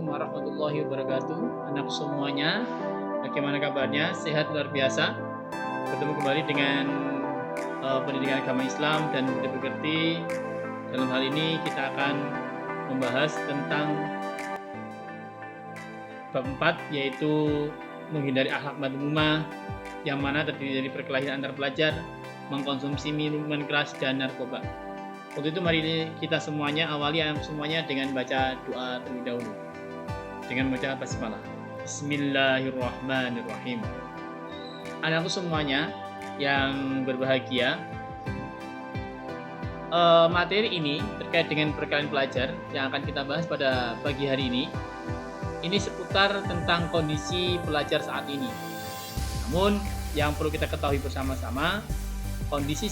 Assalamualaikum warahmatullahi wabarakatuh. Anak semuanya, bagaimana kabarnya? Sehat luar biasa. Bertemu kembali dengan pendidikan agama Islam dan budi pekerti. Dalam hal ini kita akan membahas tentang bab 4, yaitu menghindari akhlak madmumah, yang mana terdiri dari perkelahian antar pelajar, mengkonsumsi minuman keras dan narkoba. Untuk itu mari kita semuanya awali semuanya dengan baca doa terlebih dahulu. Dengan baca basmalah. Bismillahirrahmanirrahim. Anakku semuanya yang berbahagia, materi ini terkait dengan perkelahian pelajar yang akan kita bahas pada pagi hari ini seputar tentang kondisi pelajar saat ini. Namun yang perlu kita ketahui bersama-sama, kondisi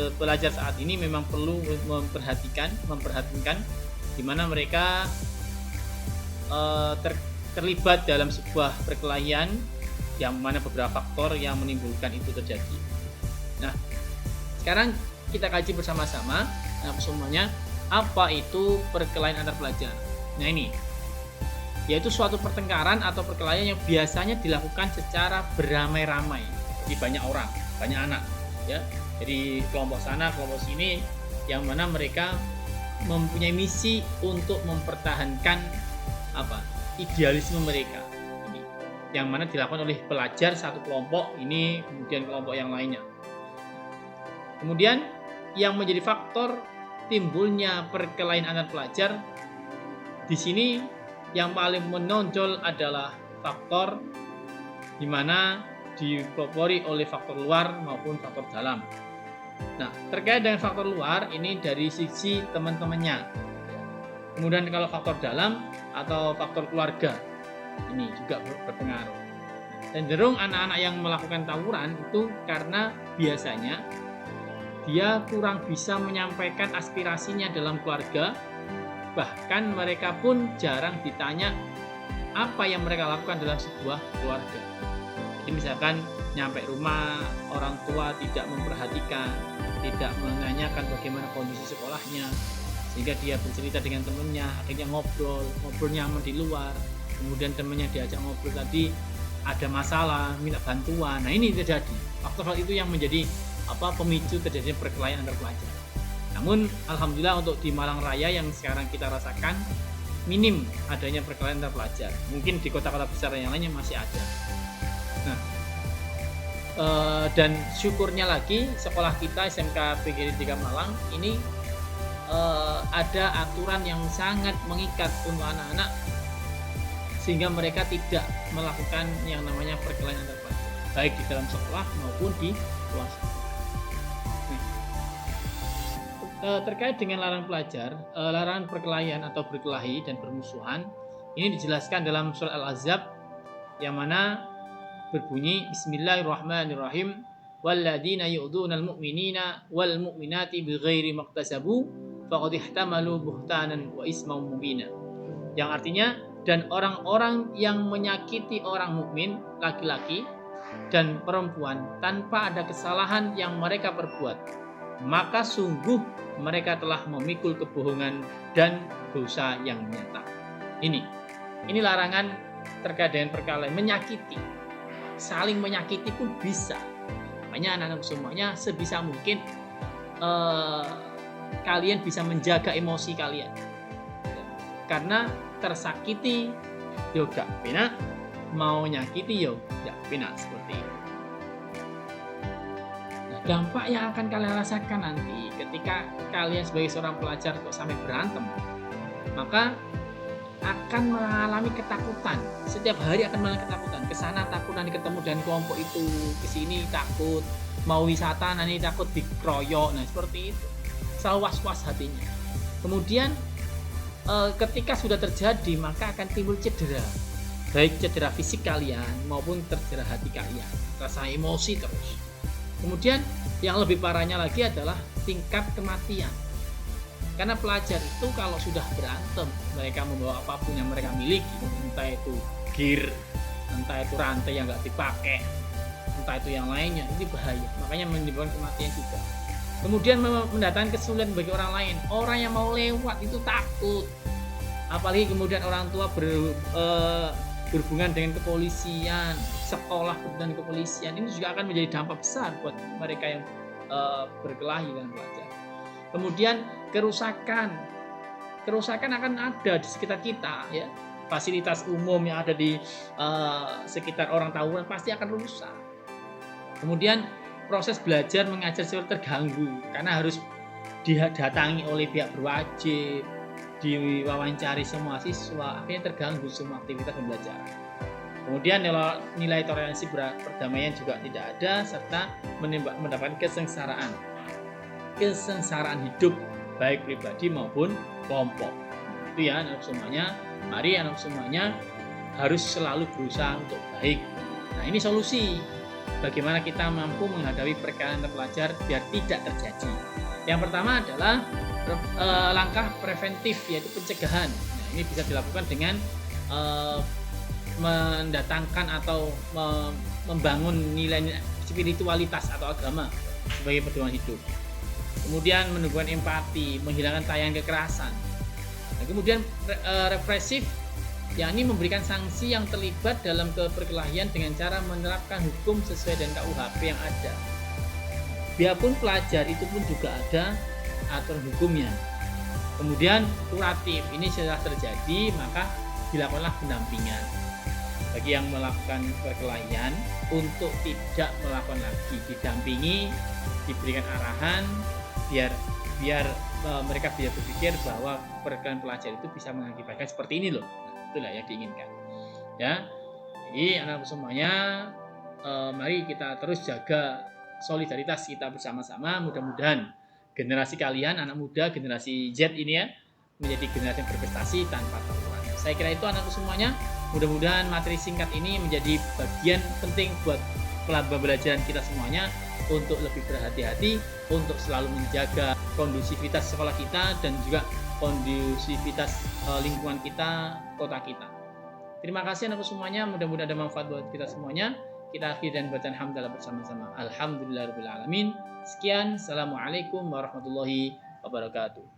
pelajar saat ini memang perlu memperhatikan di mana mereka terlibat dalam sebuah perkelahian yang mana beberapa faktor yang menimbulkan itu terjadi. Nah, sekarang kita kaji bersama-sama semuanya, apa itu perkelahian antar pelajar. Nah, ini yaitu suatu pertengkaran atau perkelahian yang biasanya dilakukan secara beramai-ramai di banyak orang, banyak anak, ya. Jadi kelompok sana, kelompok sini, yang mana mereka mempunyai misi untuk mempertahankan idealisme mereka. Ini yang mana dilakukan oleh pelajar satu kelompok ini, kemudian kelompok yang lainnya. Kemudian yang menjadi faktor timbulnya perkelahian antar pelajar di sini yang paling menonjol adalah faktor di mana dipelopori oleh faktor luar maupun faktor dalam. Nah, terkait dengan faktor luar ini dari sisi teman-temannya. Kemudian kalau faktor dalam atau faktor keluarga ini juga berpengaruh. Cenderung anak-anak yang melakukan tawuran itu karena biasanya dia kurang bisa menyampaikan aspirasinya dalam keluarga. Bahkan mereka pun jarang ditanya apa yang mereka lakukan dalam sebuah keluarga. Jadi misalkan nyampe rumah, orang tua tidak memperhatikan, tidak menanyakan bagaimana kondisi sekolahnya, sehingga dia bercerita dengan temannya, akhirnya ngobrol nyaman di luar, kemudian temannya diajak ngobrol tadi ada masalah, minta bantuan. Nah, ini terjadi. Faktor itu yang menjadi pemicu terjadinya perkelahian antar pelajar. Namun alhamdulillah untuk di Malang Raya yang sekarang kita rasakan minim adanya perkelahian antar pelajar. Mungkin di kota-kota besar yang lainnya masih ada. Nah, dan syukurnya lagi sekolah kita SMK PGRI 3 Malang ini ada aturan yang sangat mengikat untuk anak-anak sehingga mereka tidak melakukan yang namanya perkelahian antar pelajar, baik di dalam sekolah maupun di luar sekolah. Terkait dengan larangan perkelahian atau berkelahi dan permusuhan, ini dijelaskan dalam surah Al-Ahzab yang mana berbunyi Bismillahirrahmanirrahim, walladzina yu'dzunal mu'minina wal mu'minati bighairi maktasabu faqad ihtamalu buhtanan wa isman mubina. Yang artinya, dan orang-orang yang menyakiti orang mukmin laki-laki dan perempuan tanpa ada kesalahan yang mereka perbuat, maka sungguh mereka telah memikul kebohongan dan dosa yang nyata. Ini larangan terkait dengan perkelahian, menyakiti, saling menyakiti pun bisa. Makanya anak-anak semuanya sebisa mungkin kalian bisa menjaga emosi kalian, karena tersakiti yo gak penak, mau nyakiti yo gak penak, seperti itu. Dampak yang akan kalian rasakan nanti ketika kalian sebagai seorang pelajar kok sampai berantem, maka akan mengalami ketakutan. Setiap hari akan mengalami ketakutan. Kesana takut nanti ketemu dengan kelompok itu, kesini takut, mau wisata nanti takut dikeroyok. Nah, seperti itu. Selalu was-was hatinya. Kemudian ketika sudah terjadi, maka akan timbul cedera. Baik cedera fisik kalian maupun cedera hati kalian. Rasa emosi terus. Kemudian yang lebih parahnya lagi adalah tingkat kematian. Karena pelajar itu kalau sudah berantem, mereka membawa apapun yang mereka miliki, entah itu gear, entah itu rantai yang nggak dipakai, entah itu yang lainnya, ini bahaya. Makanya menimbulkan kematian juga. Kemudian mendatangkan kesulitan bagi orang lain. Orang yang mau lewat itu takut. Apalagi kemudian orang tua berhubungan dengan kepolisian, sekolah dengan kepolisian, ini juga akan menjadi dampak besar buat mereka yang berkelahi dengan pelajar. Kemudian kerusakan akan ada di sekitar kita, ya. Fasilitas umum yang ada di sekitar orang tawuran pasti akan rusak. Kemudian proses belajar mengajar siswa terganggu karena harus didatangi oleh pihak berwajib, diwawancari semua siswa, akhirnya terganggu semua aktivitas pembelajaran. Kemudian nilai toleransi perdamaian juga tidak ada, serta mendapatkan kesengsaraan hidup baik pribadi maupun kelompok. Itu ya anak semuanya. Mari anak semuanya harus selalu berusaha untuk baik. Nah, ini solusi bagaimana kita mampu menghadapi perkelahian pelajar biar tidak terjadi. Yang pertama adalah langkah preventif, yaitu pencegahan. Nah, ini bisa dilakukan dengan mendatangkan atau membangun nilai spiritualitas atau agama sebagai pedoman hidup. Kemudian menumbuhkan empati, menghilangkan tayangan kekerasan. Nah, kemudian represif, yakni memberikan sanksi yang terlibat dalam perkelahian dengan cara menerapkan hukum sesuai dengan KUHP yang ada. Biarpun pelajar itu pun juga ada aturan hukumnya. Kemudian kuratif, ini setelah terjadi maka dilakukanlah pendampingan bagi yang melakukan perkelahian untuk tidak melakukan lagi, didampingi, diberikan arahan biar mereka bisa berpikir bahwa perkelahian pelajar itu bisa mengakibatkan seperti ini loh. Nah, itulah yang diinginkan. Ya, jadi anak semuanya, mari kita terus jaga solidaritas kita bersama-sama. Mudah-mudahan generasi kalian, anak muda, generasi Z ini ya, menjadi generasi yang berprestasi tanpa taruhan. Saya kira itu anakku semuanya. Mudah-mudahan materi singkat ini menjadi bagian penting buat pembelajaran kita semuanya untuk lebih berhati-hati, untuk selalu menjaga kondusivitas sekolah kita dan juga kondusivitas lingkungan kita, kota kita. Terima kasih anakku semuanya, mudah-mudahan ada manfaat buat kita semuanya. Kita akhiri dan bacaan hamdalah bersama-sama. Alhamdulillahirabbil alamin. Sekian, assalamualaikum warahmatullahi wabarakatuh.